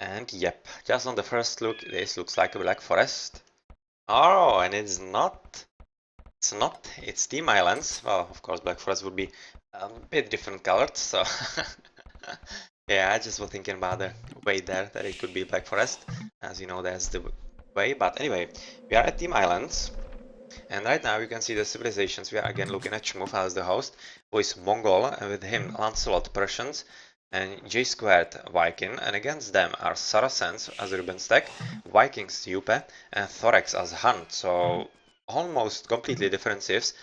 And yep, just on the first look, this looks like a black forest. Oh, and it's not. It's not. It's Team Islands. Well, of course, black forest would be a bit different colored, so yeah, I just was thinking about the way there that it could be black forest. As you know, that's the way. But anyway, we are at Team Islands. And right now you can see the civilizations. We are again looking at Shmuf as the host, who is Mongol, and with him Lancelot Persians and J squared Viking, and against them are Saracens as Ruben stack, Vikings Yupe, and Thorax as Hunt. So almost completely different civs,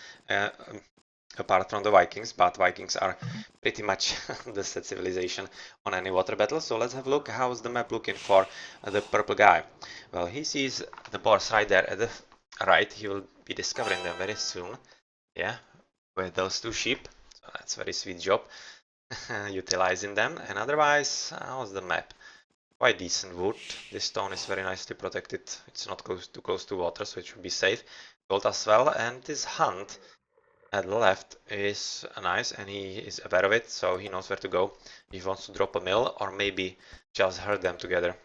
apart from the Vikings, but Vikings are pretty much the set civilization on any water battle. So let's have a look. How's the map looking for the purple guy? Well, he sees the boars right there at the right. He will be discovering them very soon. Yeah, with those two sheep. So that's a very sweet job. Utilizing them. And otherwise, how's the map? Quite decent wood. This stone is very nicely protected. It's not too close to water, so it should be safe. Gold as well. And this hunt at the left is nice, and he is aware of it, so he knows where to go. He wants to drop a mill, or maybe just herd them together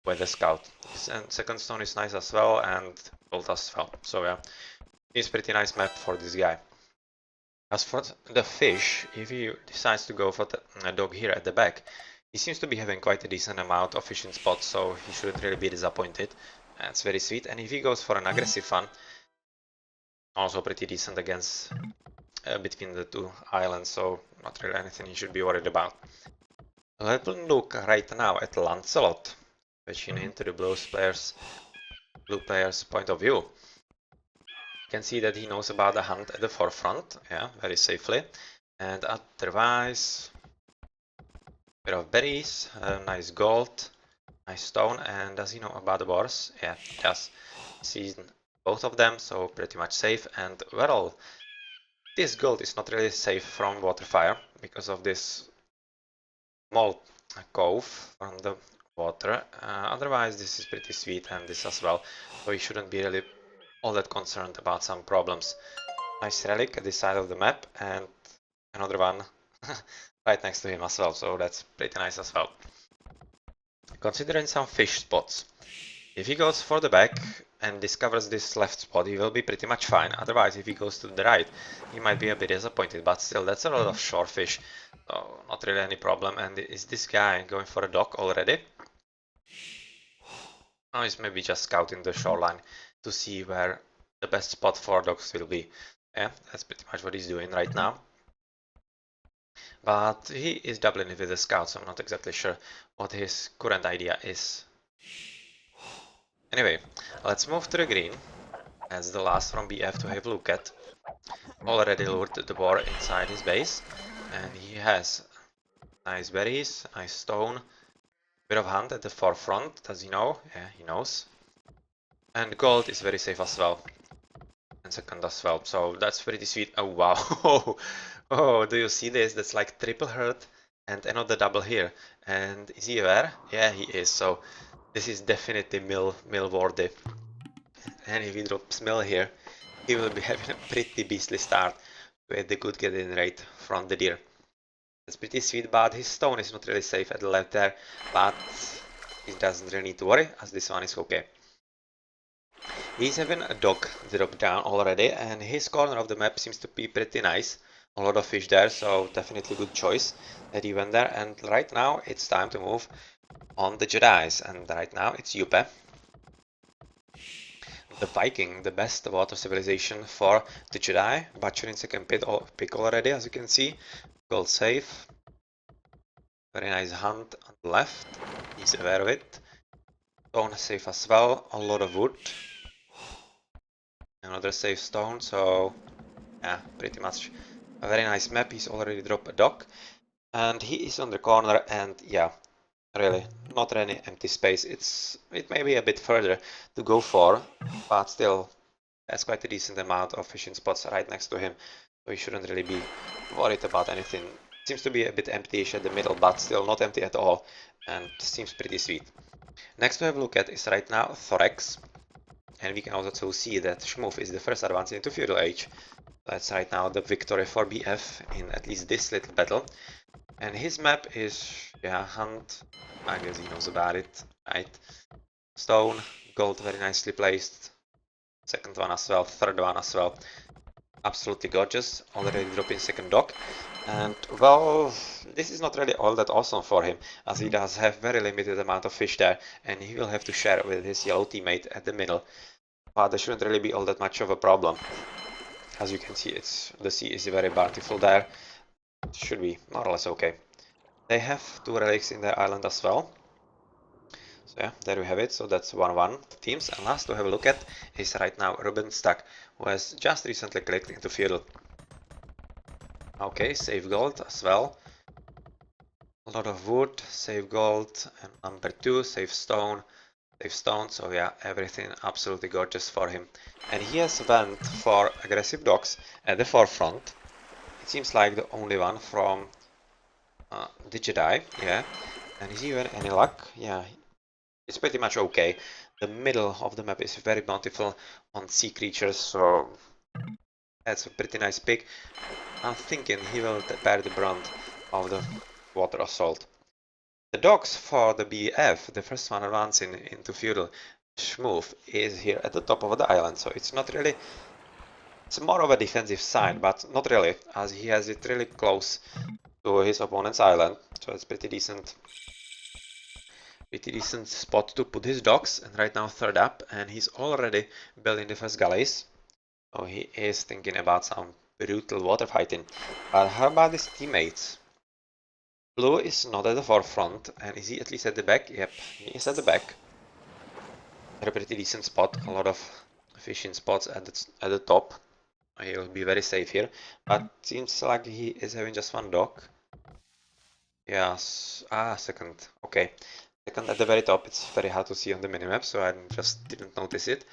with the scout. And second stone is nice as well, and gold as well. So yeah, it's pretty nice map for this guy. As for the fish, if he decides to go for the dog here at the back, he seems to be having quite a decent amount of fishing spots, so he shouldn't really be disappointed. That's very sweet. And if he goes for an aggressive one, also pretty decent against between the two islands, so not really anything you should be worried about. Let's look right now at Lancelot, switching into the blue player's point of view. You can see that he knows about the hunt at the forefront, yeah, very safely. And otherwise, bit of berries, nice gold, nice stone. And does he know about the boars? Yeah, he does. He's seen both of them, so pretty much safe. And well, this gold is not really safe from water fire because of this small cove from the water. Otherwise, this is pretty sweet, and this as well. So you shouldn't be really all that concerned about some problems. Nice relic at this side of the map, and another one right next to him as well, so that's pretty nice as well. Considering some fish spots, if he goes for the back and discovers this left spot, he will be pretty much fine. Otherwise, if he goes to the right, he might be a bit disappointed, but still, that's a lot of shore fish, so not really any problem. And is this guy going for a dock already? Oh, he's maybe just scouting the shoreline to see where the best spot for docks will be. Yeah, that's pretty much what he's doing right now. But he is doubling it with the scout, so I'm not exactly sure what his current idea is. Anyway, let's move to the green as the last from BF to have a look at. Already lured the boar inside his base, and he has nice berries, nice stone, bit of hunt at the forefront. Does he know? Yeah, he knows. And gold is very safe as well. And second as well, so that's pretty sweet. Oh wow. Oh, do you see this? That's like triple herd and another double here. And is he aware? Yeah, he is. So this is definitely mill worthy. And if he drops mill here, he will be having a pretty beastly start with the good getting rate from the deer. That's pretty sweet, but his stone is not really safe at the left there, but he doesn't really need to worry as this one is okay. He's having a dog drop down already, and his corner of the map seems to be pretty nice. A lot of fish there, so definitely good choice that he went there. And right now it's time to move on the Jedis, and right now it's Yupe. The Viking, the best water civilization for the Jedi. Butcher in second pick already, as you can see. Gold safe. Very nice hunt on the left. He's aware of it. Stone safe as well. A lot of wood. Another safe stone, so yeah, pretty much a very nice map. He's already dropped a dock, and he is on the corner, and yeah, really not any empty space. It may be a bit further to go for, but still that's quite a decent amount of fishing spots right next to him, so he shouldn't really be worried about anything. Seems to be a bit empty-ish at the middle, but still not empty at all, and seems pretty sweet. Next to have a look at is right now Thorax. And we can also see that Shmuf is the first advance into Feudal Age. That's right now the victory for BF in at least this little battle. And his map is, yeah, Hunt. I guess he knows about it, right? Stone, gold, very nicely placed. Second one as well, third one as well. Absolutely gorgeous. Already dropping second dock. And well, this is not really all that awesome for him, as he does have very limited amount of fish there, and he will have to share with his yellow teammate at the middle. But there shouldn't really be all that much of a problem. As you can see, the sea is very bountiful there. It should be more or less okay. They have two relics in their island as well. So yeah, there we have it. So that's 1-1 teams. And last to have a look at is right now Ruben Stack, who has just recently clicked into feudal. Okay, save gold as well. A lot of wood, save gold, and number 2, save stone, so yeah, everything absolutely gorgeous for him. And he has went for aggressive docks at the forefront. It seems like the only one from TheJedi, yeah. And is he even any luck? Yeah, it's pretty much okay. The middle of the map is very bountiful on sea creatures, so that's a pretty nice pick. I'm thinking he will bear the brunt of the water assault. The docks for the BF, the first one advancing into feudal Schmoof, is here at the top of the island, so it's not really, it's more of a defensive side, but not really, as he has it really close to his opponent's island, so it's pretty decent spot to put his docks. And right now third up, and he's already building the first galleys, so he is thinking about some brutal water fighting. But how about his teammates? Blue is not at the forefront, and is he at least at the back? Yep, he is at the back. At a pretty decent spot, a lot of fishing spots at the top. He'll be very safe here, but seems like he is having just one dock. Yes, second, okay. Second at the very top, it's very hard to see on the minimap, so I just didn't notice it.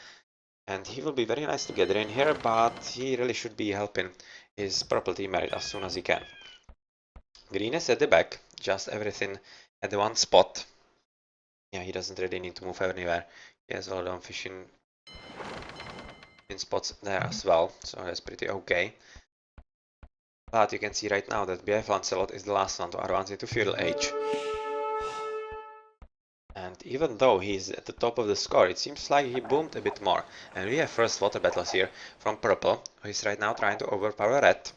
And he will be very nice to gather in here, but he really should be helping his purple teammate as soon as he can. Green is at the back, just everything at the one spot. Yeah, he doesn't really need to move anywhere. He has a lot of fishing in spots there as well, so that's pretty okay. But you can see right now that BF Lancelot is the last one to advance into feudal age. And even though he's at the top of the score, it seems like he boomed a bit more. And we have first water battles here from purple, who is right now trying to overpower red.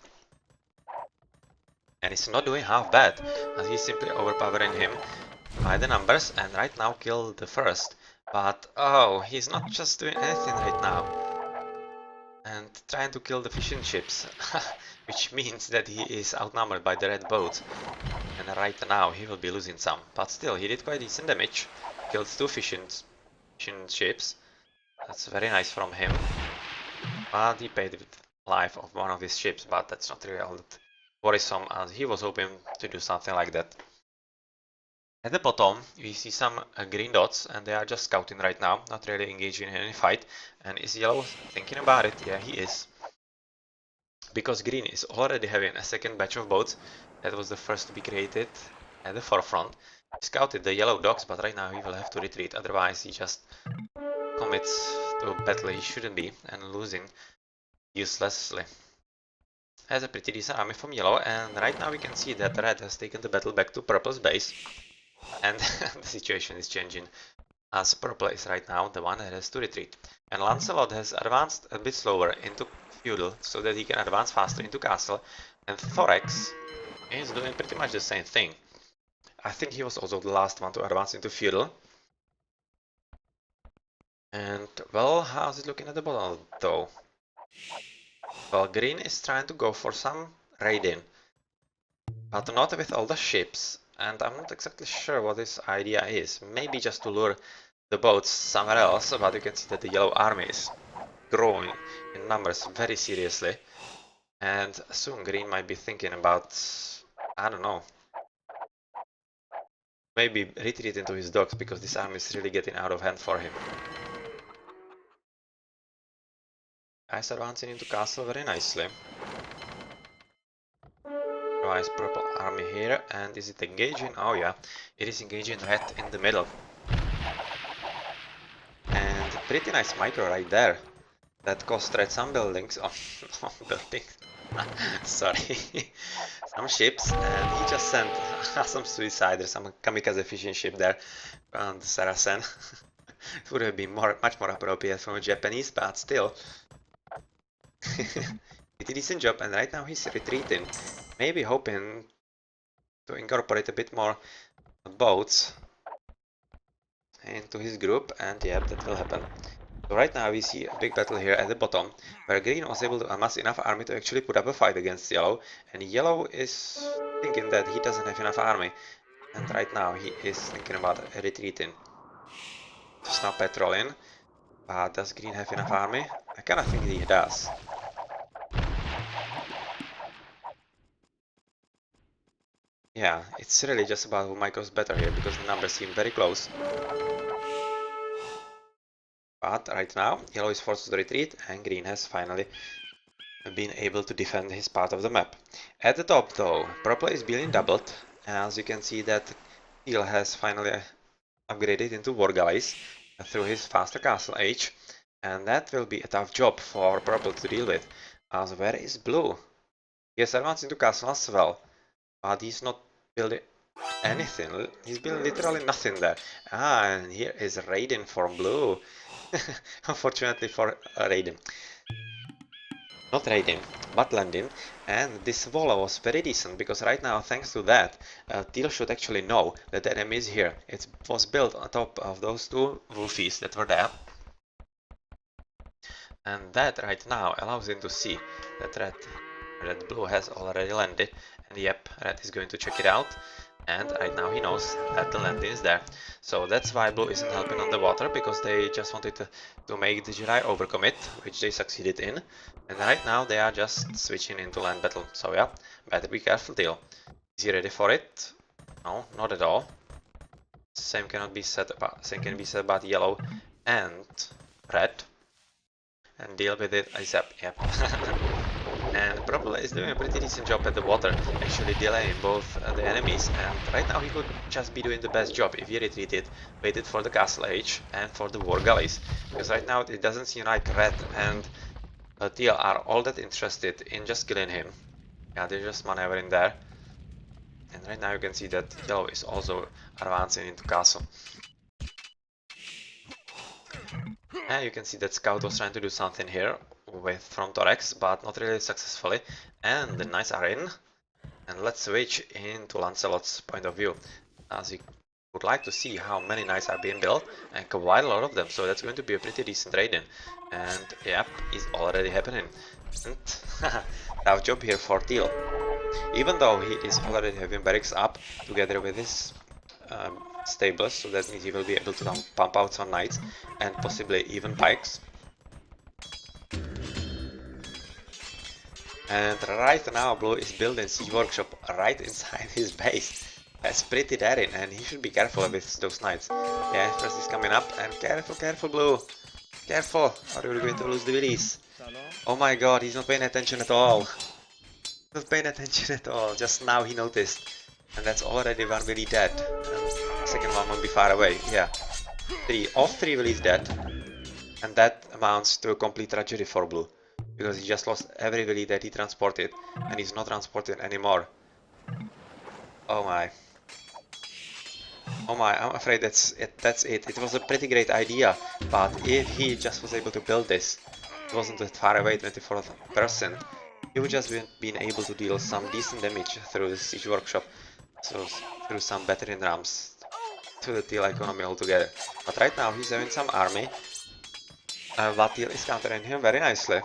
And he's not doing half bad, as he's simply overpowering him by the numbers, and right now killed the first. But oh, he's not just doing anything right now and trying to kill the fishing ships, which means that he is outnumbered by the red boats. And right now he will be losing some, but still he did quite decent damage, killed two fishing ships. That's very nice from him. But he paid with life of one of his ships, but that's not really all that worrisome, as he was hoping to do something like that. At the bottom, we see some green dots, and they are just scouting right now, not really engaging in any fight. And is yellow thinking about it? Yeah, he is. Because green is already having a second batch of boats. That was the first to be created at the forefront. He scouted the yellow docks, but right now he will have to retreat, otherwise he just commits to a battle he shouldn't be, and losing uselessly. Has a pretty decent army from yellow, and right now we can see that red has taken the battle back to purple's base. And the situation is changing, as purple is right now the one that has to retreat. And Lancelot has advanced a bit slower into feudal, so that he can advance faster into castle. And Thorax is doing pretty much the same thing. I think he was also the last one to advance into feudal. And well, how's it looking at the bottom though? Well, green is trying to go for some raiding, but not with all the ships. And I'm not exactly sure what his idea is. Maybe just to lure the boats somewhere else, but you can see that the yellow army is growing in numbers very seriously. And soon green might be thinking about, I don't know, maybe retreat into his docks, because this army is really getting out of hand for him. Ice advancing into castle very nicely. Rise purple army here, and is it engaging? Oh yeah, it is engaging red in the middle. And pretty nice micro right there. That cost red some buildings. Oh, buildings. Sorry. some ships, and he just sent some suicider, some kamikaze fishing ship there around Saracen. It would have been much more appropriate from a Japanese, but still. He did a decent job, and right now he's retreating. Maybe hoping to incorporate a bit more boats into his group, and yep, that will happen. So right now we see a big battle here at the bottom, where Green was able to amass enough army to actually put up a fight against Yellow, and Yellow is thinking that he doesn't have enough army, and right now he is thinking about retreating. Just now patrolling, but does Green have enough army? I kinda think he does. Yeah, it's really just about who micros better here, because the numbers seem very close. But right now, Yellow is forced to retreat, and Green has finally been able to defend his part of the map. At the top though, Purple is being doubled, as you can see that Teal has finally upgraded into War Galleys through his faster castle age, and that will be a tough job for Purple to deal with, as where is Blue? He has advanced into castle as well, but he's not building anything, he's building literally nothing there. Ah, and here is Raiden from Blue. Unfortunately for Raiden. Not Raiden, but landing, and this wall was very decent because right now, thanks to that, Teal should actually know that the enemy is here. It was built on top of those two wolfies that were there, and that right now allows him to see that Red Blue has already landed, and yep, Red is going to check it out. And right now he knows that the landing is there. So that's why Blue isn't helping on the water, because they just wanted to make the Jedi overcommit, which they succeeded in. And right now they are just switching into land battle. So yeah, better be careful, Teal. Is he ready for it? No, not at all. Same can be said about Yellow and Red. And deal with it ASAP, yep. And Purple is doing a pretty decent job at the water, actually delaying both the enemies, and right now he could just be doing the best job if he retreated, waited for the castle age and for the war galleys, because right now it doesn't seem like Red and Teal are all that interested in just killing him. Yeah, they're just maneuvering there. And right now you can see that Yellow is also advancing into castle. And you can see that Scout was trying to do something here with from Thorax, but not really successfully. And the knights are in. And let's switch into Lancelot's point of view, as he would like to see how many knights are being built, and quite a lot of them, so that's going to be a pretty decent raid-in. And yep, it's already happening. And tough job here for Teal. Even though he is already having barracks up together with his stables, so that means he will be able to pump out some knights and possibly even bikes. And right now Blue is building Siege Workshop right inside his base. That's pretty daring, and he should be careful with those knights. Yeah, first is coming up, and careful Blue! Careful, or you're going to lose the willies. Oh my god, he's not paying attention at all. Not paying attention at all, just now he noticed. And that's already one willy dead. And the second one will be far away, yeah. All three willies dead. And that amounts to a complete tragedy for Blue, because he just lost every willy that he transported, and he's not transporting anymore. Oh my. Oh my, I'm afraid that's it. It was a pretty great idea, but if he just was able to build this, it wasn't that far away, 24%, he would just been able to deal some decent damage through the Siege Workshop, so through some battering rams, to the Teal economy altogether. But right now he's having some army, but Teal is countering him very nicely.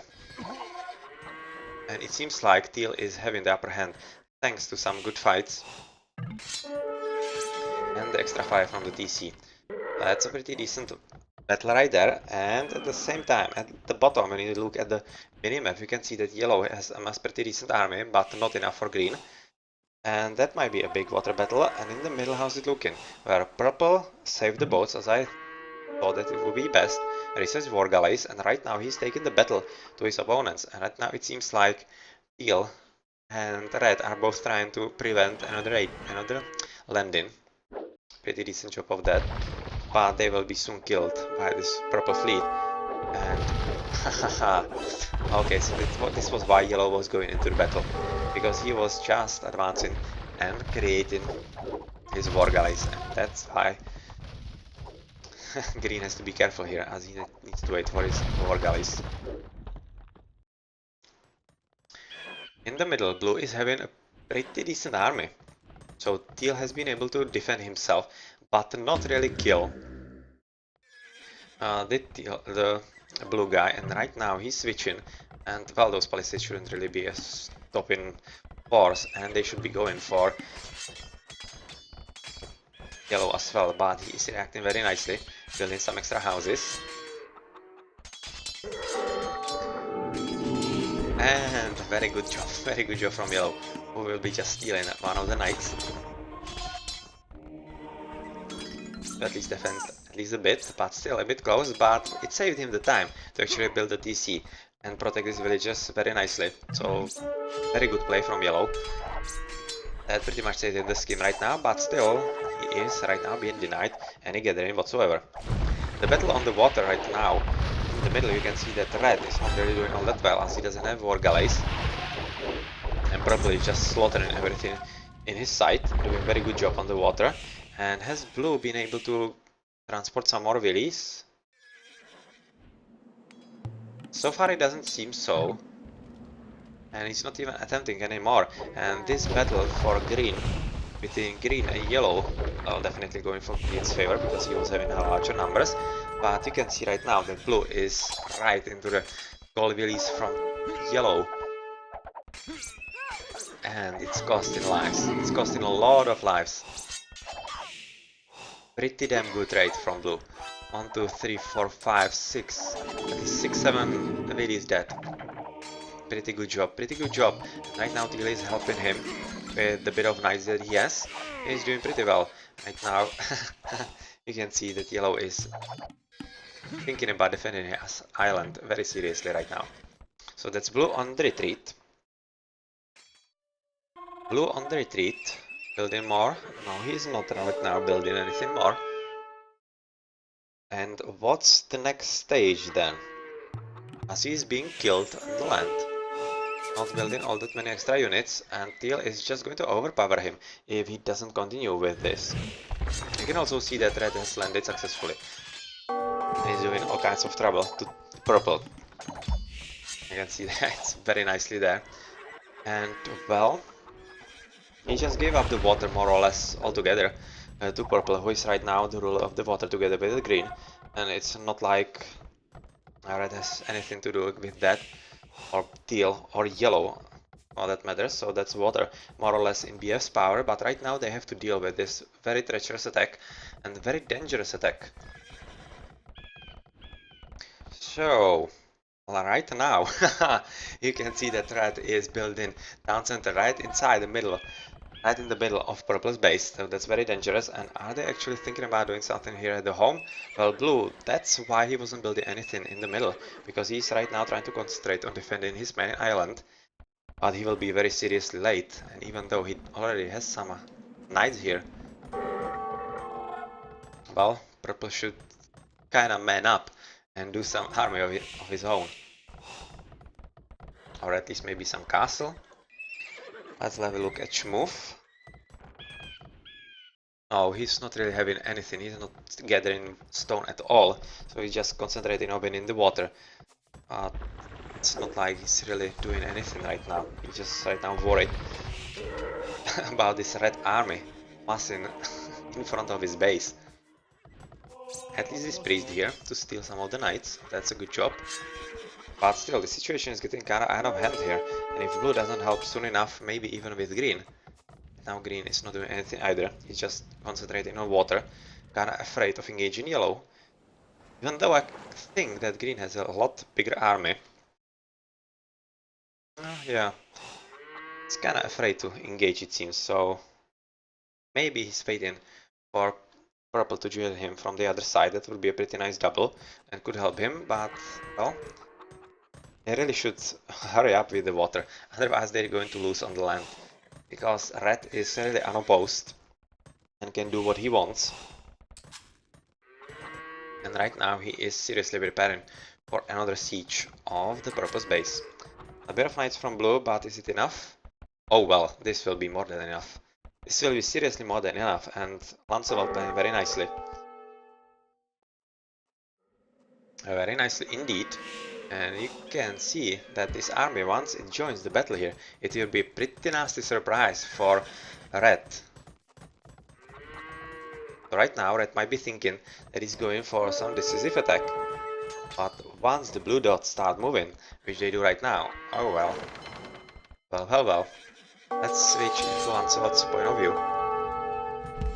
And it seems like Teal is having the upper hand, thanks to some good fights. And the extra fire from the TC. That's a pretty decent battle right there, and at the same time, at the bottom, when you look at the minimap, you can see that Yellow has a pretty decent army, but not enough for Green. And that might be a big water battle, and in the middle, how's it looking? Where Purple saved the boats, as I thought that it would be best, researched War Galleys, and right now he's taking the battle to his opponents, and right now it seems like Teal and Red are both trying to prevent another landing. Pretty decent job of that, but they will be soon killed by this purple fleet. And hahaha. Okay, so this was why Yellow was going into the battle. because he was just advancing and creating his war galleys, and that's why green has to be careful here, as he needs to wait for his war galleys. In the middle, blue is having a pretty decent army, so teal has been able to defend himself, but not really kill the blue guy, and right now he's switching, and well, those palisades shouldn't really be a stopping force, and they should be going for yellow as well, but he is reacting very nicely, building some extra houses. And very good job from yellow, who will be just stealing one of the knights. To at least defend at least a bit, but still a bit close, but it saved him the time to actually build a TC and protect his villages very nicely. So very good play from yellow. That pretty much saved the scheme right now, but still he is right now being denied any gathering whatsoever. The battle on the water right now, in the middle you can see that red is not really doing all that well, as he doesn't have war galleys. And purple is just slaughtering everything in his sight, doing a very good job on the water. And has blue been able to transport some more villies? So far it doesn't seem so. And he's not even attempting anymore. And this battle for green, between green and yellow, definitely going for green's favor because he was having larger numbers. But you can see right now that blue is right into the gold villies from yellow. And it's costing lives. It's costing a lot of lives. Pretty damn good trade from blue. 1, 2, 3, 4, 5, 6. At least 6, 7 villies dead. Pretty good job, pretty good job. And right now teal is helping him with the bit of knights that he has. He's doing pretty well. Right now you can see that yellow is thinking about defending his island very seriously right now. So that's blue on the retreat. Blue on the retreat. Building more. No, he's not right now building anything more. And what's the next stage then? As he is being killed on the land, not building all that many extra units, and teal is just going to overpower him if he doesn't continue with this. You can also see that red has landed successfully. He's doing all kinds of trouble to purple. You can see that it's very nicely there. And well, he just gave up the water more or less altogether to purple, who is right now the ruler of the water together with the green. And it's not like red has anything to do with that, or teal or yellow, all that matters. So that's water more or less in BF's power, but right now they have to deal with this very treacherous attack and very dangerous attack. So right now you can see that red is building town center right inside the middle, right in the middle of purple's base, so that's very dangerous. And are they actually thinking about doing something here at the home? Well, blue, that's why he wasn't building anything in the middle, because he's right now trying to concentrate on defending his main island, but he will be very seriously late. And even though he already has some knights here, well, purple should kinda man up and do some army of his own, or at least maybe some castle. Let's have a look at Schmoof. Oh, he's not really having anything, he's not gathering stone at all, so he's just concentrating on in the water. It's not like he's really doing anything right now, he's just right now worried about this red army massing in front of his base. At least this priest here to steal some of the knights, that's a good job. But still, the situation is getting kinda out of hand here, and if blue doesn't help soon enough, maybe even with green. Now green is not doing anything either, he's just concentrating on water, kinda afraid of engaging yellow. Even though I think that green has a lot bigger army. Yeah, he's kinda afraid to engage it seems, so maybe he's waiting for purple to join him from the other side. That would be a pretty nice double and could help him, but well, they really should hurry up with the water, otherwise they're going to lose on the land. Because red is really unopposed and can do what he wants. And right now he is seriously preparing for another siege of the purple's base. A bit of knights from blue, but is it enough? Oh well, this will be more than enough. This will be seriously more than enough, and Lancelot playing very nicely. Very nicely indeed. And you can see that this army, once it joins the battle here, it will be a pretty nasty surprise for Red. Right now, Red might be thinking that he's going for some decisive attack. But once the blue dots start moving, which they do right now, oh well. Well. Let's switch into Lancelot's point of view.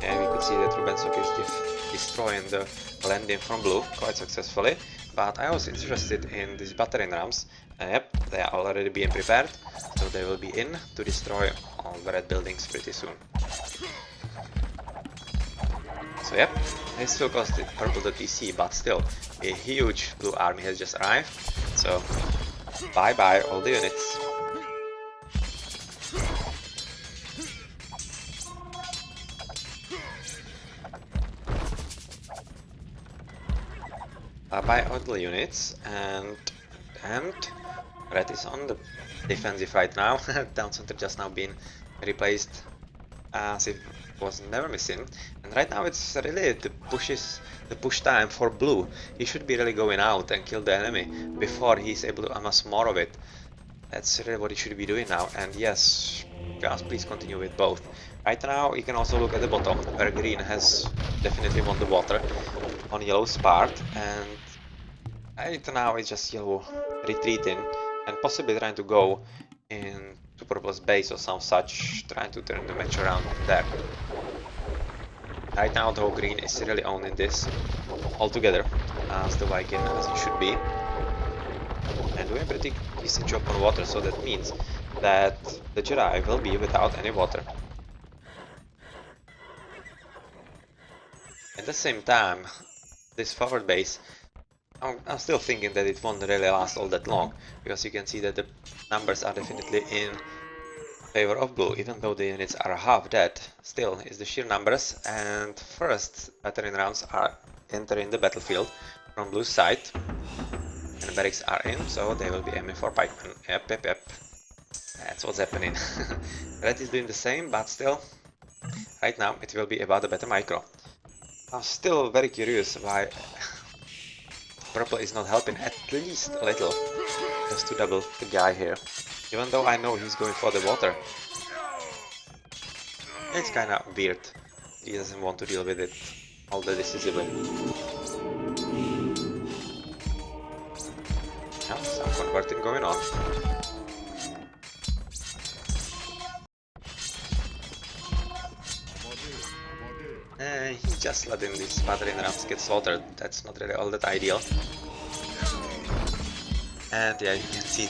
And we could see that Rubensok is destroying the landing from blue quite successfully. But I was interested in these battering rams. Yep, they are already being prepared, so they will be in to destroy all the red buildings pretty soon. So yep, this will cost it purple the TC, but still, a huge blue army has just arrived. So bye bye all the units. Bye all the units, and Red is on the defensive right now. Town center just now being replaced as if it was never missing, and right now it's really the push time for blue. He should be really going out and kill the enemy before he's able to amass more of it. That's really what he should be doing now. And yes, guys, please continue with both. Right now you can also look at the bottom where green has definitely won the water on yellow's part, and right now it's just yellow retreating and possibly trying to go into purple's base or some such, trying to turn the match around there. Right now though, green is really owning this altogether as the Viking as it should be, and doing a pretty decent job on water, so that means that the Jedi will be without any water. At the same time, this forward base, I'm still thinking that it won't really last all that long, because you can see that the numbers are definitely in favor of blue, even though the units are half dead. Still, it's the sheer numbers, and first battering rounds are entering the battlefield from blue's side, and barracks are in, so they will be aiming for pikemen. Yep. That's what's happening. Red is doing the same, but still, right now it will be about a better micro. I'm still very curious why purple is not helping at least a little, just to double the guy here, even though I know he's going for the water. It's kinda weird, he doesn't want to deal with it all that decisively. Yeah, some converting going on. He's just letting these battering rams get slaughtered. That's not really all that ideal. And yeah, you can see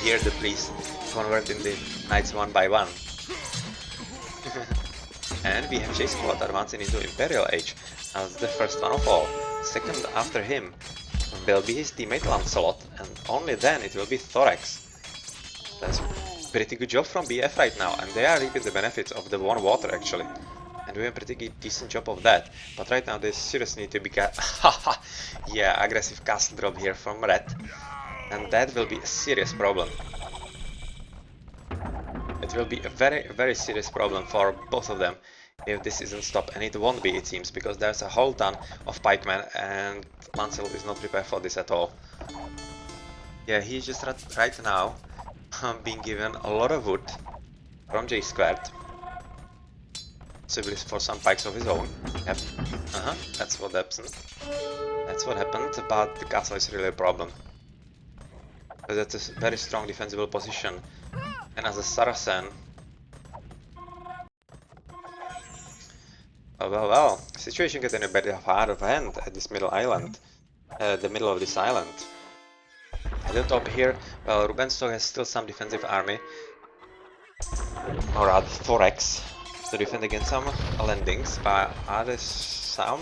here the priest converting the knights one by one. And we have Chase Squad advancing into Imperial Age as the first one of all. Second after him will be his teammate Lancelot, and only then it will be Thorax. That's a pretty good job from BF right now, and they are reaping the benefits of the one water actually. And doing a pretty decent job of that. But right now they seriously need to be yeah, aggressive castle drop here from Red. And that will be a serious problem. It will be a very serious problem for both of them if this isn't stopped, and it won't be, it seems, because there's a whole ton of pikemen and Lancelot is not prepared for this at all. Yeah, he's just right now being given a lot of wood from J squared. Possibly for some pikes of his own. Yep. That's what happened. That's what happened, but the castle is really a problem. Because it's a very strong defensible position. And as a Saracen... Well, situation getting a bit out of hand at this middle island. The middle of this island. At the top here, well, Rubenstok has still some defensive army. Or rather, Thorax. To defend against some landings, but are there some?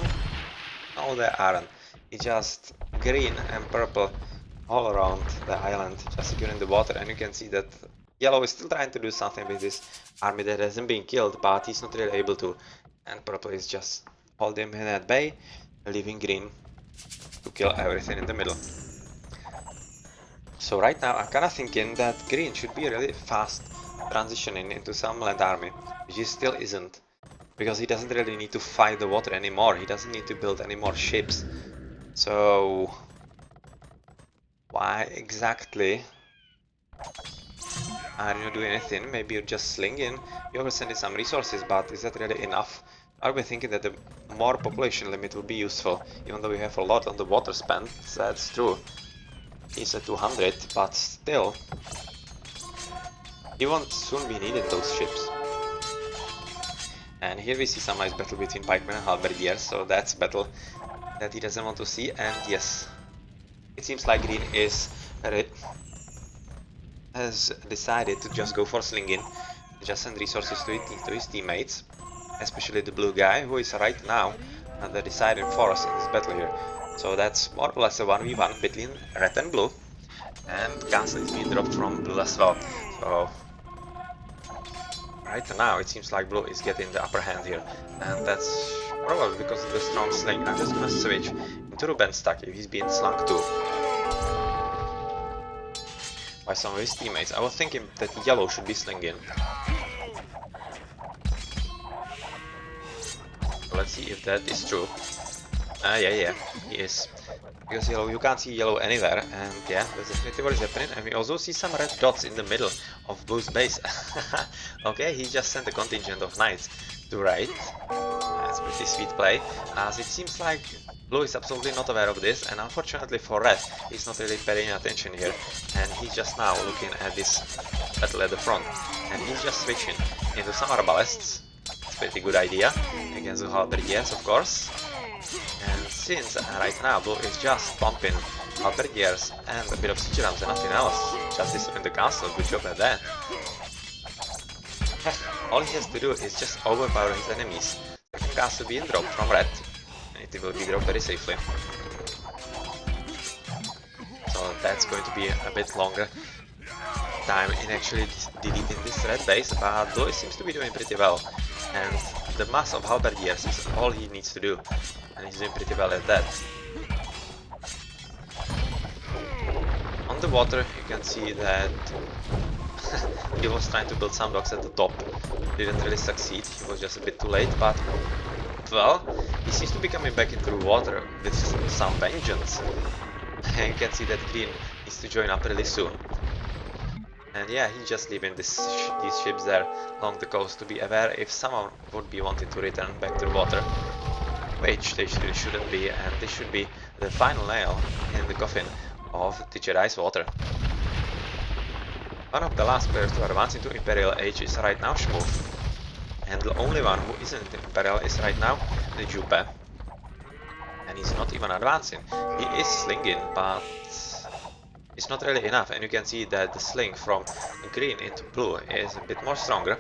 No, there aren't. It's just green and purple all around the island, just securing the water, and you can see that yellow is still trying to do something with this army that hasn't been killed, but he's not really able to, and purple is just holding him at bay, leaving green to kill everything in the middle. So right now I'm kinda thinking that green should be really fast transitioning into some land army, which he still isn't. Because he doesn't really need to fight the water anymore, he doesn't need to build any more ships. So... why exactly are you not doing anything? Maybe you're just slinging. You oversending some resources, but is that really enough? Are we thinking that the more population limit will be useful? Even though we have a lot on the water spent, that's true. He's at 200, but still... he won't soon be needing those ships. And here we see some nice battle between pikemen and halberdiers, so that's a battle that he doesn't want to see. And yes, it seems like Green has decided to just go for slinging, just send resources to his teammates, especially the blue guy, who is right now the deciding force in this battle here. So that's more or less a 1v1 between red and blue, and castle is being dropped from blue as well. So right now it seems like blue is getting the upper hand here, and that's probably because of the strong sling. I'm just gonna switch into Ruben stack if he's being slung too by some of his teammates. I was thinking that yellow should be slinging. Let's see if that is true. Yeah, he is. Because yellow, you can't see yellow anywhere, and yeah, that's definitely what is happening. And we also see some red dots in the middle of blue's base. Okay, he just sent a contingent of knights to raid. That's pretty sweet play, as it seems like blue is absolutely not aware of this, and unfortunately for red, he's not really paying attention here, and he's just now looking at this battle at the front, and he's just switching into some arbalests. It's a pretty good idea against the halberdiers, of course. And since right now blue is just pumping halberdiers and a bit of siege rams and nothing else, just destroying the castle, good job at that. All he has to do is just overpower his enemies. The castle being dropped from red, and it will be dropped very safely. So that's going to be a bit longer time in actually deleting this red base, but blue seems to be doing pretty well. And the mass of halberdiers is all he needs to do, and he's doing pretty well at that. On the water you can see that he was trying to build some docks at the top, didn't really succeed, he was just a bit too late, but well, he seems to be coming back into the water with some vengeance. And you can see that Green needs to join up really soon. And yeah, he's just leaving these ships there along the coast to be aware if someone would be wanting to return back to the water, which they shouldn't be, and this should be the final nail in the coffin of TheJedi's water. One of the last players to advance into Imperial Age is right now Schmooth, and the only one who isn't Imperial is right now the Jupe. And he's not even advancing. He is slinging, but it's not really enough, and you can see that the sling from green into blue is a bit more stronger.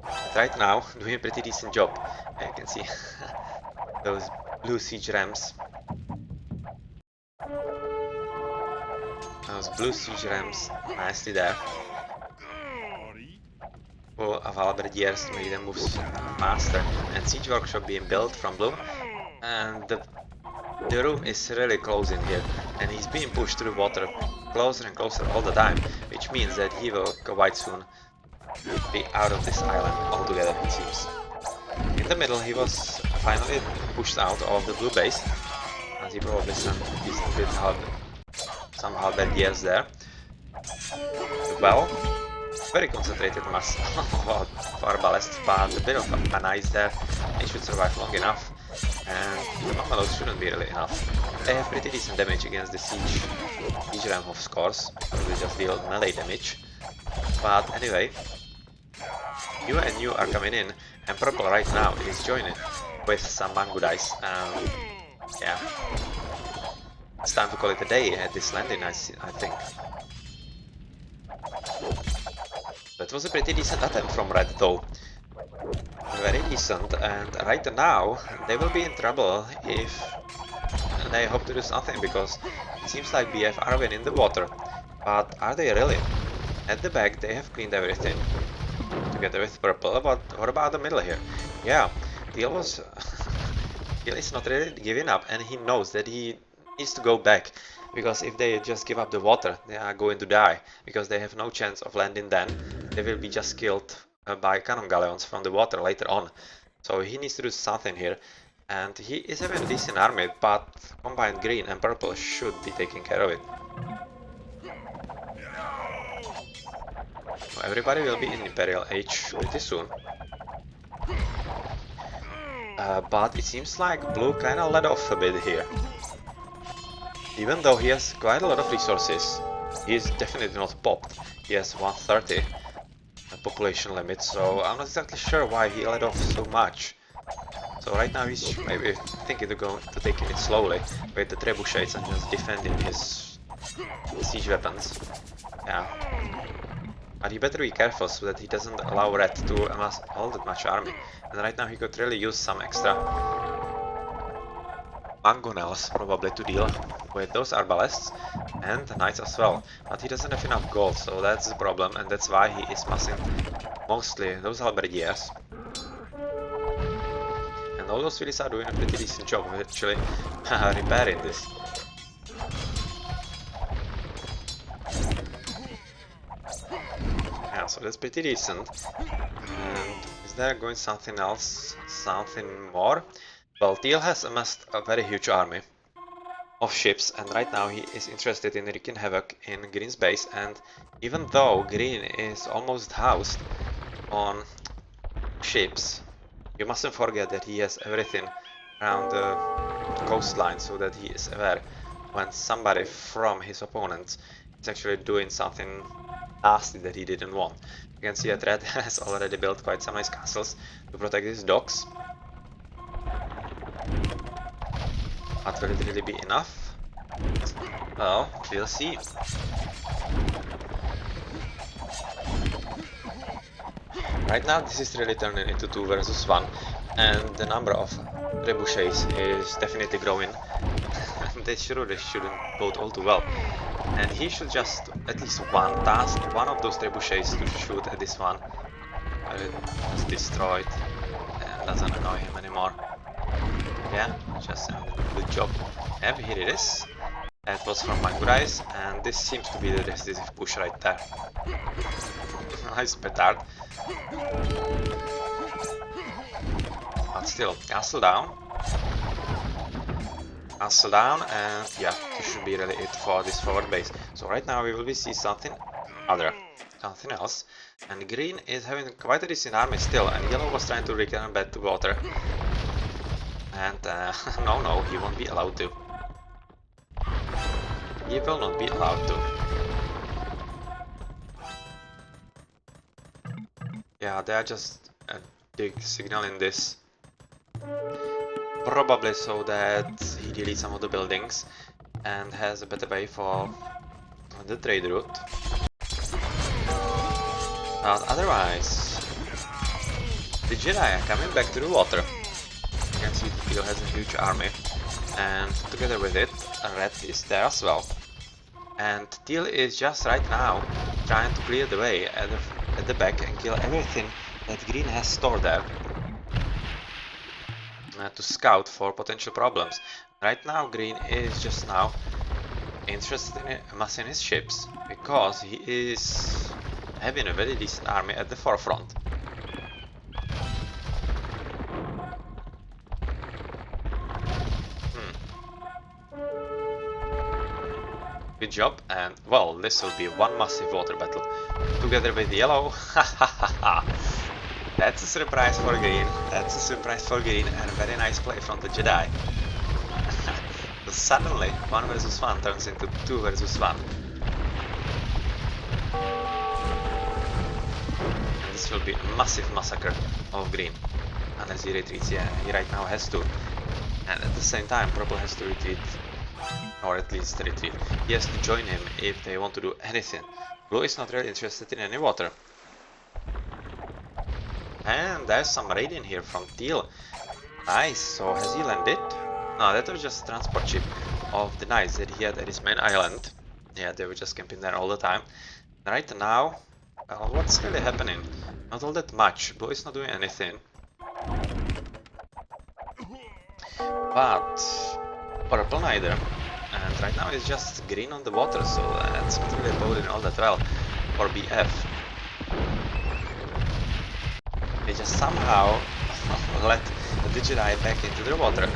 But right now, doing a pretty decent job. And you can see those blue siege rams. Those blue siege rams, nicely there. Full of halberdiers to make them move faster. And siege workshop being built from blue. And the room is really closing here, and he's being pushed through water closer and closer all the time, which means that he will quite soon be out of this island altogether, it seems. In the middle he was finally pushed out of the blue base, as he probably sent some halberdiers there. Well, very concentrated mass of arbalests, but a bit of ice there, he should survive long enough. And the Mammalos shouldn't be really enough. They have pretty decent damage against the siege ram of course, because they just deal melee damage. But anyway, you and you are coming in, and purple right now is joining with some mango dice. Yeah, it's time to call it a day at this landing, I think. That was a pretty decent attempt from red though. Very decent, and right now they will be in trouble if they hope to do something, because it seems like BF are winning the water, but are they really? At the back they have cleaned everything together with purple, but what about the middle here? Yeah, Teal is not really giving up, and he knows that he needs to go back, because if they just give up the water, they are going to die, because they have no chance of landing then. They will be just killed by cannon galleons from the water later on. So he needs to do something here. And he is having a decent army, but combined green and purple should be taking care of it. Everybody will be in Imperial Age pretty soon. But it seems like blue kinda let off a bit here. Even though he has quite a lot of resources, he is definitely not popped. He has 130 population limit, so I'm not exactly sure why he let off so much. So right now he's maybe thinking to taking it slowly with the trebuchets and just defending his siege weapons. Yeah. But he better be careful so that he doesn't allow Red to amass all that much army. And right now he could really use some extra mangonels probably to deal with those arbalests and the knights as well. But he doesn't have enough gold, so that's the problem, and that's why he is massing mostly those halberdiers. And all those Phillies are doing a pretty decent job of actually repairing this. Yeah, so that's pretty decent. And is there going something else? Something more? Well, Teal has amassed a very huge army of ships, and right now he is interested in wreaking havoc in Green's base, and even though Green is almost housed on ships, you mustn't forget that he has everything around the coastline, so that he is aware when somebody from his opponents is actually doing something nasty that he didn't want. You can see that Red has already built quite some nice castles to protect his docks. But will it really be enough? Well, we'll see. Right now this is really turning into 2 versus 1, and the number of trebuchets is definitely growing. They shouldn't bode all too well. And he should just at least task one of those trebuchets to shoot at this one. But it was destroyed and doesn't annoy him anymore. Yeah, just a good job. And here it is. That was from Conquerors, and this seems to be the decisive push right there. Nice petard. But still, castle down. Castle down, and yeah, this should be really it for this forward base. So right now we will be see something else. And green is having quite a decent army still, and yellow was trying to return back to water. And no, he won't be allowed to. He will not be allowed to. Yeah, they are just signaling this. Probably so that he deletes some of the buildings and has a better way for the trade route. But otherwise, the Jedi are coming back to the water. You can see Teal has a huge army, and together with it, Red is there as well. And Teal is just right now trying to clear the way at the back and kill everything that Green has stored there. To scout for potential problems. Right now Green is just now interested in amassing his ships, because he is having a very decent army at the forefront. Good job, and well, this will be one massive water battle together with yellow. That's a surprise for green. That's a surprise for green, and a very nice play from the Jedi. Suddenly 1 versus 1 turns into 2 versus 1. And this will be a massive massacre of green. Unless he retreats, yeah, he right now has to. And at the same time, purple has to retreat. Or at least retreat. He has to join him if they want to do anything. Blue is not really interested in any water. And there's some raiding here from Teal. Nice, so has he landed? No, that was just a transport ship of the knights that he had at his main island. Yeah, they were just camping there all the time. Right now, what's really happening? Not all that much. Blue is not doing anything. But purple neither. And right now it's just green on the water, so that's not really boding all that well for BF. They just somehow let the TheJedi back into the water.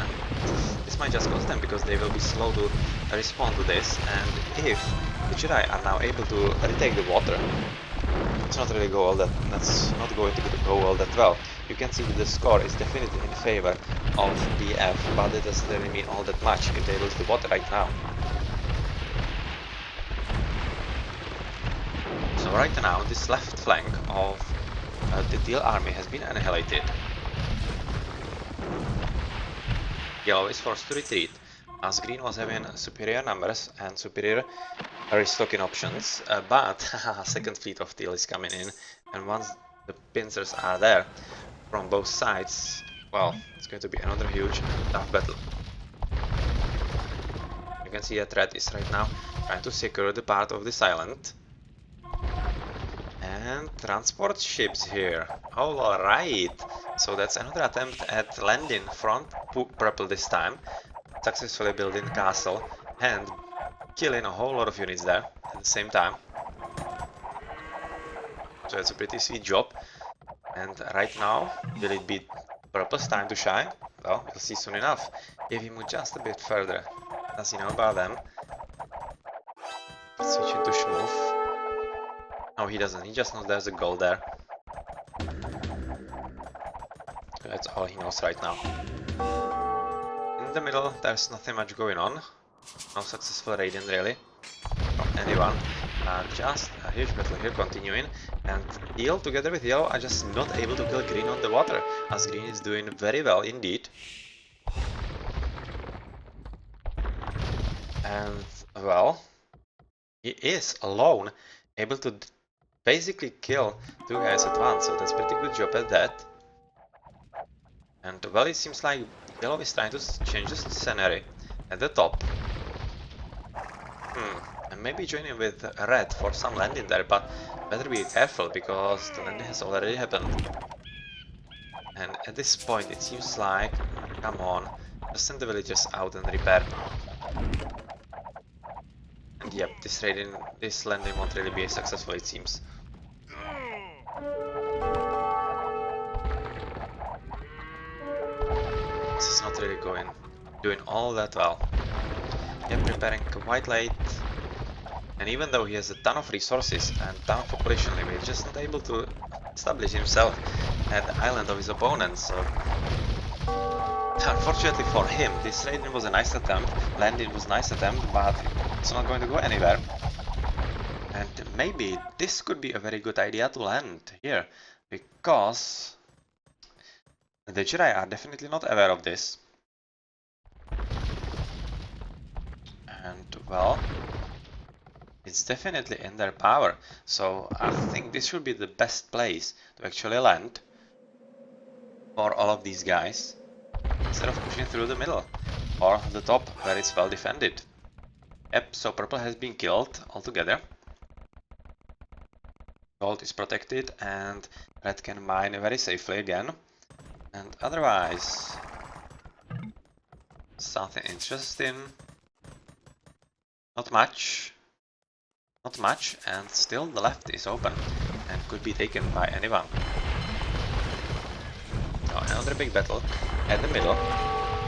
This might just cost them because they will be slow to respond to this, and if the Jedi are now able to retake the water, that's not going to go all that well. You can see that the score is definitely in favor of BF, but it doesn't really mean all that much if they lose the water right now. So right now, this left flank of the Teal army has been annihilated. Yellow is forced to retreat, as Green was having superior numbers and superior restocking options, but second fleet of Teal is coming in, and once the pincers are there from both sides, well, it's going to be another huge tough battle. You can see that Red is right now trying to secure the part of this island. And transport ships here. Oh, alright. So that's another attempt at landing front purple this time. Successfully building castle and killing a whole lot of units there at the same time. So it's a pretty sweet job. And right now, will it be purple's time to shine? Well, we'll see soon enough. If he moves just a bit further, does he know about them? Let's switch into Schmoof. No, he doesn't. He just knows there's a goal there. That's all he knows right now. In the middle, there's nothing much going on. No successful raiding really from anyone. Just a huge battle here continuing, and Teal together with Yellow are just not able to kill Green on the water, as Green is doing very well indeed. And well, he is alone able to basically kill two guys at once, so that's a pretty good job at that. And well, it seems like Yellow is trying to change the scenery at the top. And maybe joining with Red for some landing there, but better be careful because the landing has already happened. And at this point it seems like, come on, just send the villagers out and repair. And yep, this landing won't really be successful, it seems. This is not really doing all that well. Yep, preparing quite late. And even though he has a ton of resources and a ton of population limit, he's just not able to establish himself at the island of his opponent. So unfortunately for him, this landing was a nice attempt, but it's not going to go anywhere. And maybe this could be a very good idea to land here, because the Jedi are definitely not aware of this. And well, it's definitely in their power, so I think this should be the best place to actually land for all of these guys, instead of pushing through the middle or the top where it's well defended. Yep, so purple has been killed altogether. Gold is protected and red can mine very safely again. And otherwise, something interesting. Not much. Not much, and still the left is open and could be taken by anyone. Now another big battle at the middle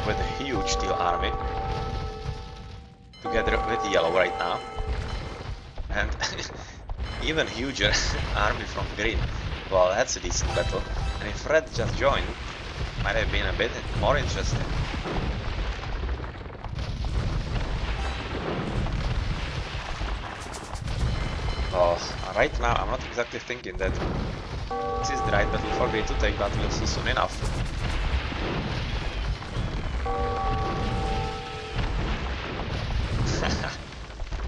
with a huge Teal army together with Yellow right now, and even huger army from Green. Well, that's a decent battle, and if Red just joined, might have been a bit more interesting. Well, right now I'm not exactly thinking that this is the right battle for Green to take, but we'll see soon enough.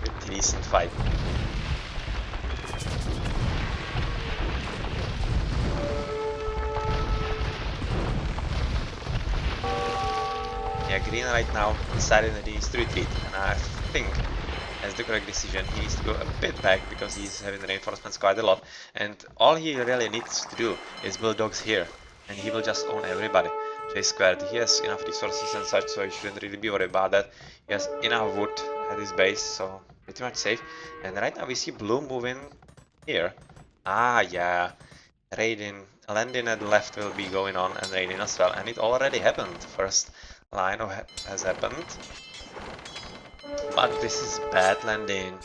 Pretty decent fight. Yeah, Green right now decided that he needs to retreat, and I think that's the correct decision. He needs to go a bit back because he's having reinforcements quite a lot, and all he really needs to do is build dogs here, and he will just own everybody. J squared. He has enough resources and such, so you shouldn't really be worried about that. He has enough wood at his base, so pretty much safe. And right now we see blue moving here. Ah, yeah. Raiding, landing at the left will be going on and raiding as well. And it already happened. First line has happened. But this is bad landing.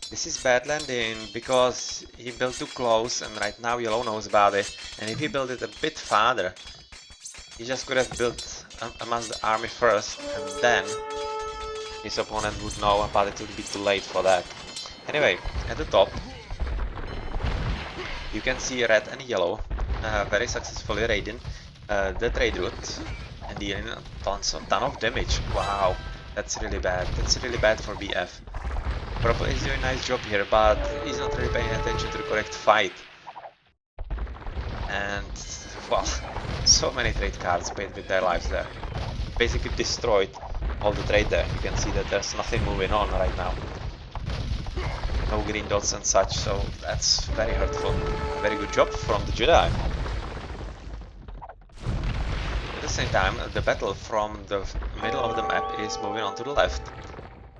This is bad landing because he built too close and right now Yellow knows about it. And if he built it a bit farther, he just could have built amassed the army first and then his opponent would know, but it would be too late for that. Anyway, at the top you can see red and yellow very successfully raiding the trade route and dealing a ton of damage. Wow, that's really bad. That's really bad for BF. Purple is doing a nice job here, but he's not really paying attention to the correct fight. And, well, so many trade cards paid with their lives there. Basically destroyed all the trade there. You can see that there's nothing moving on right now. No green dots and such, so that's very hurtful. A very good job from the Jedi. At the same time, the battle from the middle of the map is moving on to the left.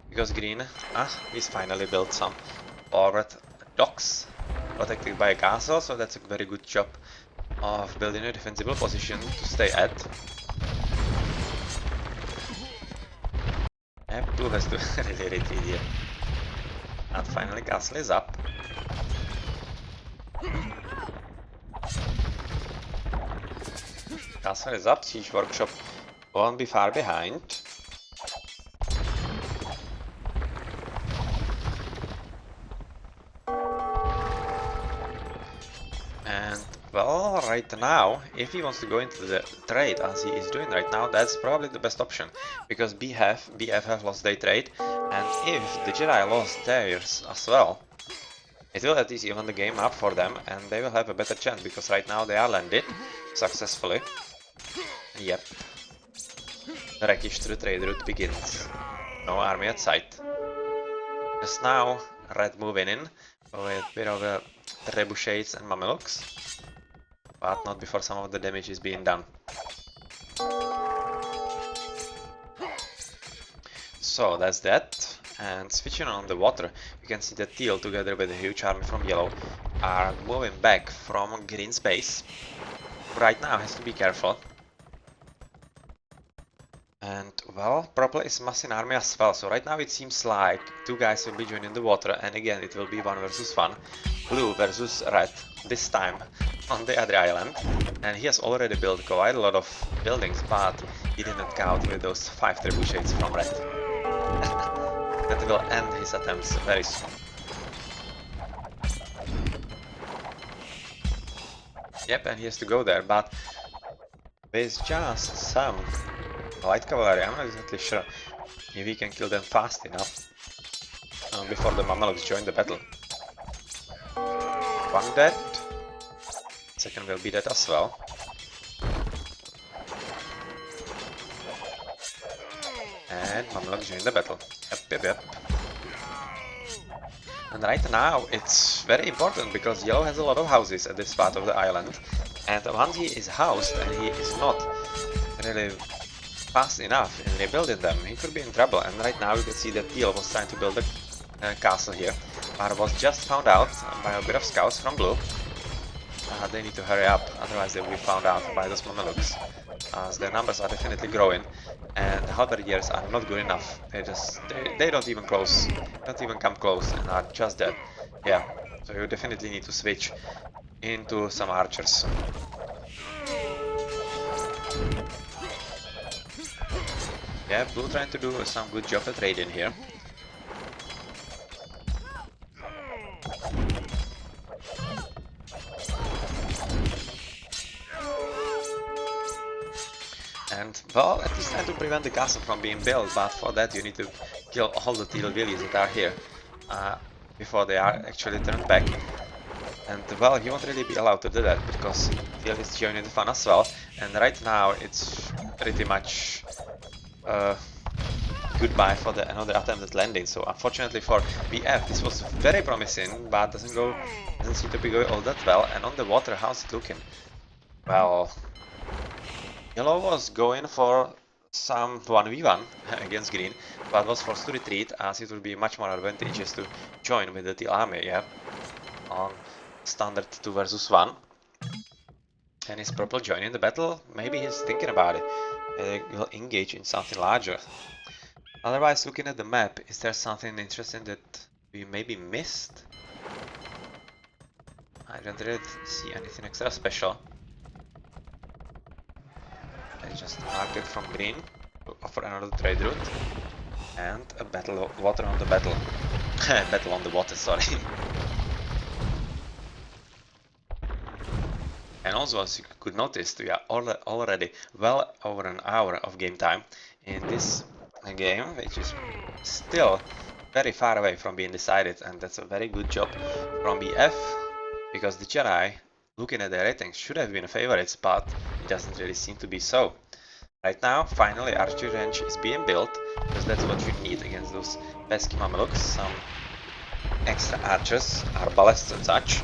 Because green, he's finally built some forward docks protected by a castle, so that's a very good job of building a defensible position to stay at. And blue has to really retreat here. And finally castle is up. Castle is up, siege workshop won't be far behind. And well, right now, if he wants to go into the trade as he is doing right now, that's probably the best option. Because BF have lost their trade, and if the Jedi lost theirs as well, it will at least even the game up for them, and they will have a better chance, because right now they are landed successfully. Yep. The wreckage to the trade route begins. No army at sight. Just now, red moving in with a bit of trebuchets and mamelukes, but not before some of the damage is being done. So that's that. And switching on the water, you can see that teal together with a huge army from yellow are moving back from green's base. Right now has to be careful. And well, purple is massing army as well, so right now it seems like two guys will be joining the water, and again it will be 1 versus 1. Blue versus red, this time on the other island. And he has already built quite a lot of buildings, but he didn't count with those 5 trebuchets from red. That will end his attempts very soon. Yep, and he has to go there, but with just some light cavalry, I'm not exactly sure if he can kill them fast enough before the Mamelukes join the battle. One dead, second will be dead as well. And Mamelukes join the battle. Yep. And right now it's very important because yellow has a lot of houses at this part of the island, and once he is housed and he is not really fast enough in rebuilding them, he could be in trouble. And right now you can see that teal was trying to build a castle here, but was just found out by a bit of scouts from blue. They need to hurry up, otherwise they will be found out by those Mamelukes, as their numbers are definitely growing, and the halberdiers are not good enough. They don't even come close, and are just dead. Yeah, so you definitely need to switch into some archers. Yeah, blue trying to do some good job at raiding here. And well, at least trying to prevent the castle from being built, but for that you need to kill all the teal villies that are here before they are actually turned back. And well, you won't really be allowed to do that because teal is joining the fun as well, and right now it's pretty much goodbye for another attempt at landing. So unfortunately for BF, this was very promising, but doesn't seem to be going all that well. And on the water, how's it looking? Well, Yellow was going for some 1v1 against green, but was forced to retreat as it would be much more advantageous to join with the teal army, yeah, on standard 2 versus 1. And is purple joining the battle? Maybe he's thinking about it. He'll engage in something larger. Otherwise, looking at the map, is there something interesting that we maybe missed? I don't really see anything extra special. I just marked it from green to offer another trade route. And a battle water on the battle. Battle on the water, sorry. And also, as you could notice, we are already well over an hour of game time in this game, which is still very far away from being decided, and that's a very good job from BF, because the Jedi, looking at their ratings, should have been favorites, but it doesn't really seem to be so. Right now, finally, archery range is being built, because that's what you need against those pesky Mamelukes, some extra archers, arbalests and such.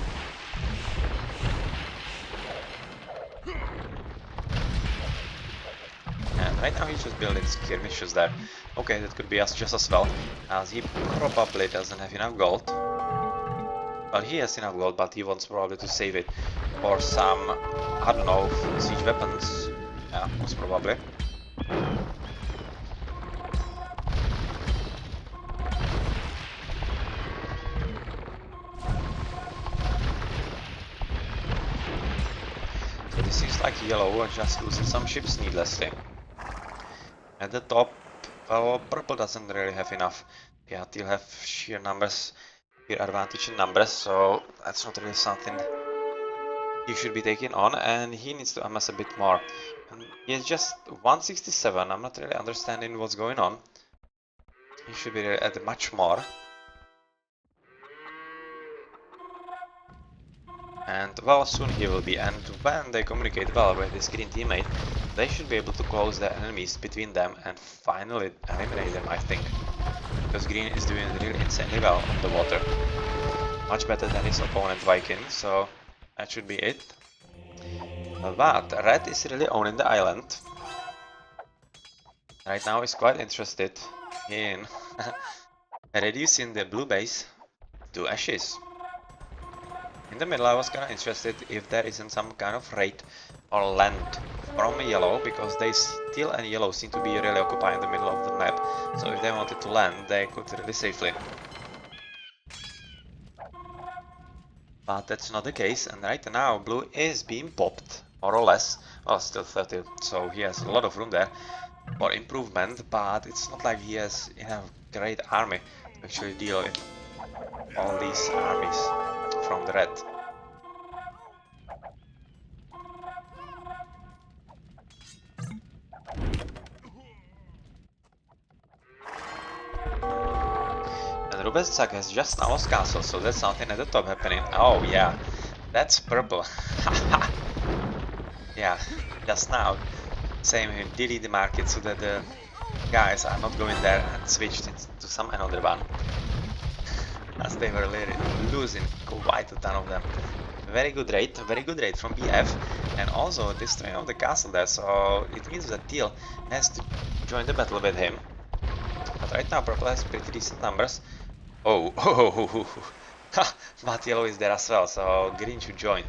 And right now he's just building skirmishes there. Okay, that could be us just as well, as he probably doesn't have enough gold. Well, he has enough gold, but he wants probably to save it for some, I don't know, siege weapons. Yeah, most probably. So this seems like yellow are just losing some ships needlessly. At the top, well, purple doesn't really have enough. Yeah, they'll have sheer numbers, sheer advantage in numbers, so that's not really something he should be taking on, and he needs to amass a bit more. And he is just 167, I'm not really understanding what's going on. He should be at much more. And well, soon he will be, and when they communicate well with his green teammate, they should be able to close their enemies between them and finally eliminate them, I think. Because green is doing really insanely well on the water. Much better than his opponent Viking, so that should be it. But red is really owning the island. Right now he's quite interested in reducing the blue base to ashes. In the middle I was kinda interested if there isn't some kind of raid or land from yellow, because they still and yellow seem to be really occupying the middle of the map, so if they wanted to land they could really safely. But that's not the case, and right now blue is being popped, more or less. Well, still 30, so he has a lot of room there for improvement, but it's not like he has enough great army to actually deal with all these armies from the red. And Rubezak has just now lost castle, so that's something at the top happening. Oh yeah, that's purple. Yeah, just now. Same here, delete the market so that the guys are not going there and switched it to some another one. As they were losing quite a ton of them. Very good raid from BF, and also destroying of the castle there, so it means that Teal has to join the battle with him. But right now purple has pretty decent numbers. Oh, but yellow is there as well, so green should join.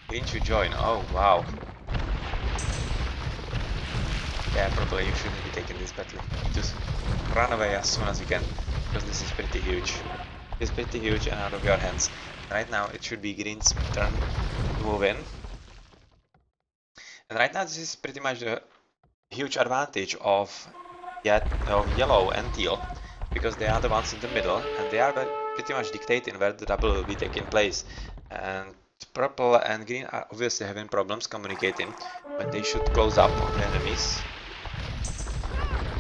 Green should join, oh wow. Yeah, probably you shouldn't be taking this battle. Just run away as soon as you can, because this is pretty huge. It's pretty huge and out of your hands. Right now it should be green's turn to move in. And right now this is pretty much the huge advantage of yellow and teal, because they are the ones in the middle and they are pretty much dictating where the double will be taking place. And purple and green are obviously having problems communicating when they should close up on the enemies.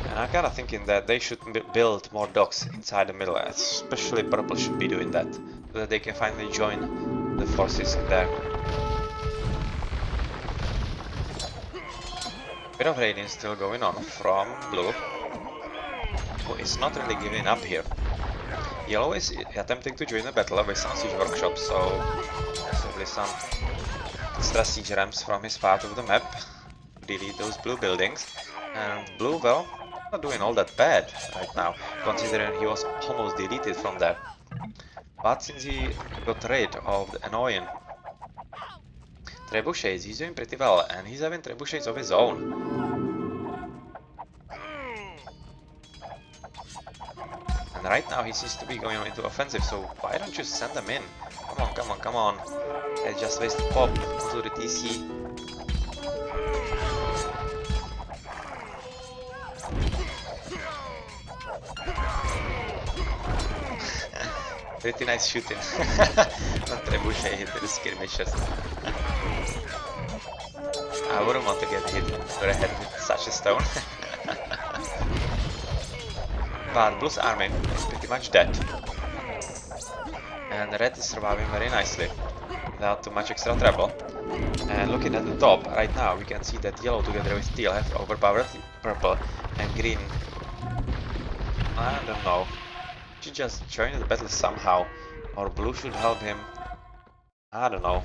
And I'm kinda thinking that they should build more docks inside the middle, especially purple should be doing that, so that they can finally join the forces in there. Bit of raiding still going on from blue, who is not really giving up here. Yellow is attempting to join the battle with some siege workshops, so possibly some extra siege ramps from his part of the map. delete those blue buildings. And blue, well, not doing all that bad right now, considering he was almost deleted from there. But since he got rid of the annoying trebuchets, he's doing pretty well, and he's having trebuchets of his own. And right now he seems to be going into offensive, so why don't you send them in? Come on, come on, come on. I just wasted pop onto the TC. Pretty nice shooting. Not trebuchet hit the skirmishers. I wouldn't want to get hit to the head with such a stone. But Blue's army is pretty much dead. And Red is surviving very nicely, without too much extra trouble. And looking at the top, right now we can see that Yellow together with Teal have overpowered Purple, and Green, I don't know, should just join the battle somehow, or Blue should help him, I don't know.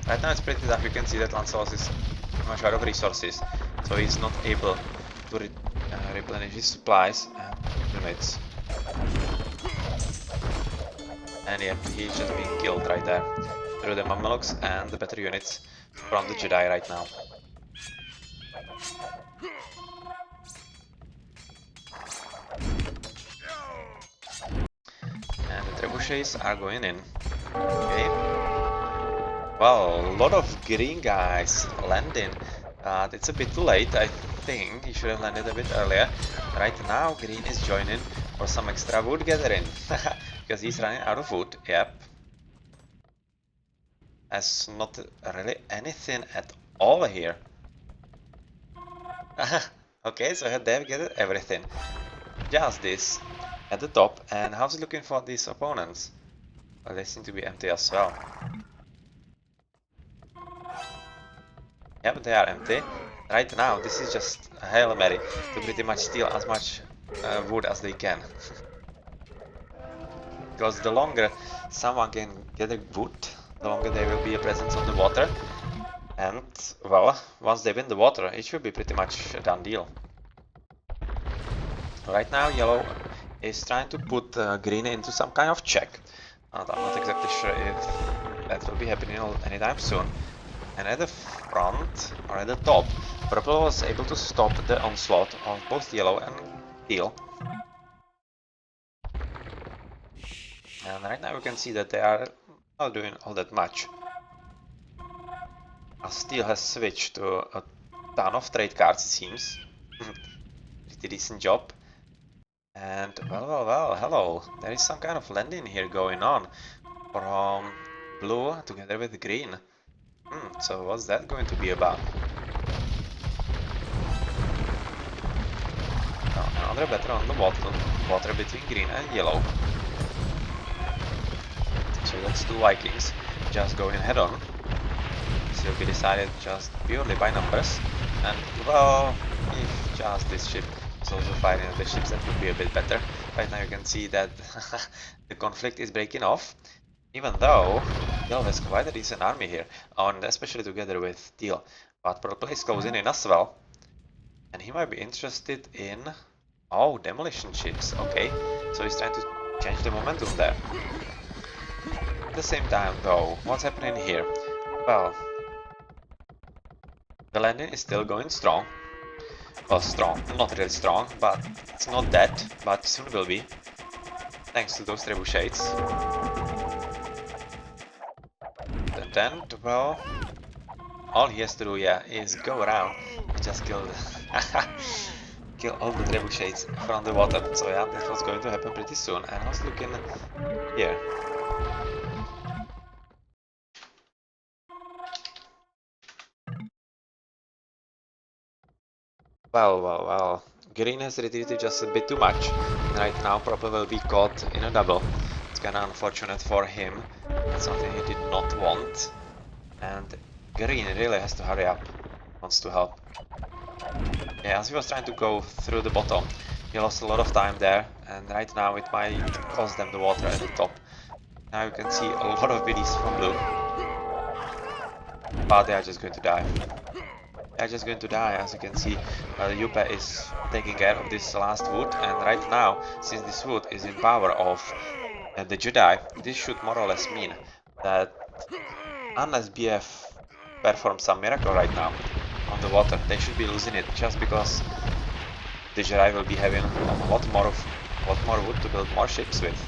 Right now it's pretty tough. You can see that Lancelot is much out of resources, so he's not able to replenish his supplies and units. And yeah, he's just being killed right there through the Mamelukes and the better units from the Jedi right now. And the trebuchets are going in. Okay. Well, a lot of green guys landing, but it's a bit too late. I think he should have landed a bit earlier. Right now, green is joining for some extra wood gathering, because he's running out of wood. Yep. There's not really anything at all here. Okay, so they've gathered everything. Just this at the top. And how's it looking for these opponents? Well, they seem to be empty as well. Yep, they are empty. Right now, this is just a Hail Mary to pretty much steal as much wood as they can. Because the longer someone can gather wood, the longer there will be a presence on the water. And, well, once they win the water, it should be pretty much a done deal. Right now, Yellow is trying to put Green into some kind of check. And I'm not exactly sure if that will be happening anytime soon. And at the front, or at the top, Purple was able to stop the onslaught of both Yellow and Teal. And right now we can see that they are not doing all that much. As Teal has switched to a ton of trade cards, it seems. Pretty decent job. And well, hello. There is some kind of landing here going on from Blue together with Green. So what's that going to be about? Oh, another battle on the water between Green and Yellow. So that's two Vikings just going head on. So we decided just purely by numbers. And well, if just this ship is also fighting the ships, that would be a bit better. Right now you can see that the conflict is breaking off. Even though Yellow has quite a decent army here, and especially together with Teal. But Purple is closing in as well. And he might be interested in... Oh, demolition ships. Okay, so he's trying to change the momentum there. At the same time though, what's happening here? Well, the landing is still going strong. Well, strong, not really strong, but it's not dead, but soon will be. Thanks to those trebuchets. And then, well, all he has to do, yeah, is go around and just kill all the trebuchets from the water. So yeah, that was going to happen pretty soon. And I was looking here. Well. Green has retreated just a bit too much. Right now, Purple will be caught in a double. It's kinda unfortunate for him. That's something he did not want. And Green really has to hurry up. Wants to help. Yeah, as he was trying to go through the bottom, he lost a lot of time there. And right now it might cost them the water at the top. Now you can see a lot of biddies from Blue. But they are just going to die. They're just going to die. As you can see, Yuppe is taking care of this last wood, and right now, since this wood is in power of the Jedi, this should more or less mean that unless BF performs some miracle right now on the water, they should be losing it just because the Jedi will be having a lot more wood to build more ships with.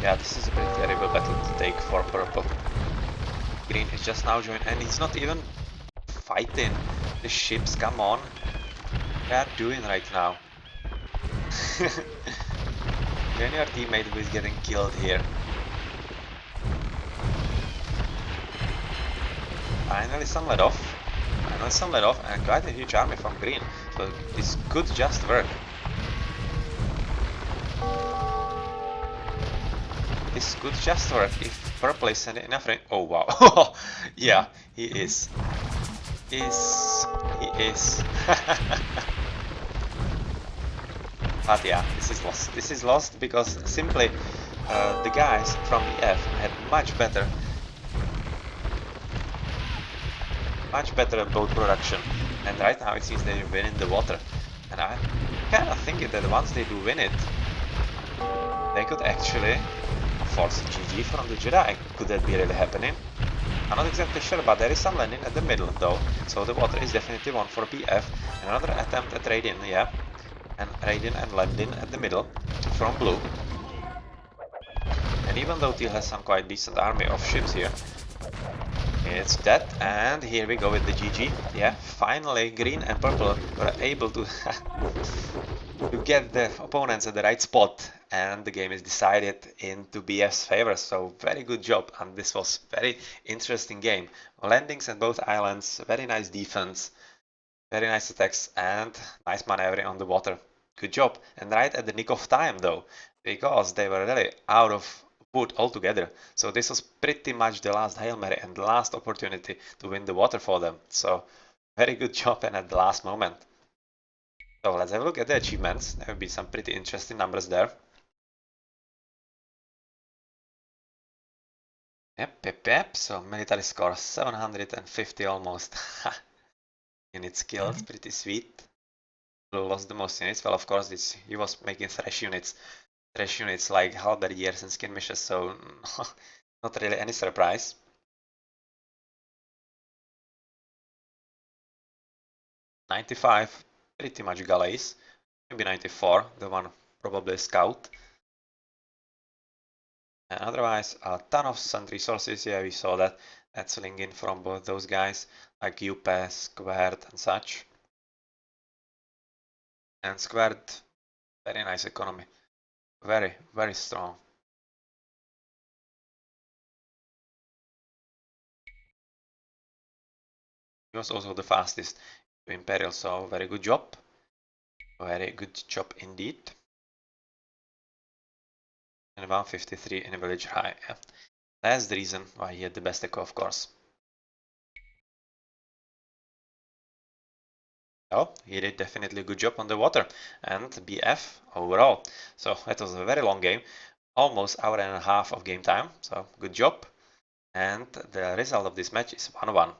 Yeah, this is a pretty terrible battle to take for purple. Green is just now joined, and he's not even fighting the ships. Come on, what are you doing right now? Then your teammate who is getting killed here. Finally some let off. And quite a huge army from green. So this could just work. This could just work if purple is sending enough rain. Oh wow. Yeah, he is. He is. But yeah, this is lost. This is lost because simply the guys from the F had much better boat production, and right now it seems they're winning the water, and I'm kind of thinking that once they do win it, they could actually force GG from the Jedi. Could that be really happening? I'm not exactly sure, but there is some landing at the middle though, so the water is definitely one for BF. Another attempt at raiding, yeah, and raiding and landing at the middle from blue. And even though Teal has some quite decent army of ships here, it's dead, and here we go with the GG. Yeah, finally green and purple were able to to get the opponents at the right spot, and the game is decided into BF's favor. So very good job, and this was very interesting game. Landings at both islands, very nice defense, very nice attacks, and nice maneuvering on the water. Good job, and right at the nick of time though, because they were really out of wood altogether. So this was pretty much the last Hail Mary and the last opportunity to win the water for them. So very good job, and at the last moment. So let's have a look at the achievements. There will be some pretty interesting numbers there. Yep. So military score 750 almost. Units killed, pretty sweet. Blue lost the most units. Well, of course, he was making thresh units like halberdiers and skirmishers, so not really any surprise. 95, pretty much galleys. Maybe 94, the one probably scout. And otherwise, a ton of sand resources. Yeah, we saw that. That's filling in from both those guys, like UP, Squared, and such. And Squared, very nice economy. Very, very strong. He was also the fastest to Imperial, so very good job. Very good job indeed. And 153 in a village high. Yeah. That's the reason why he had the best eco, of course. Oh, he did definitely a good job on the water and BF overall. So that was a very long game, almost hour and a half of game time. So good job. And the result of this match is 1-1.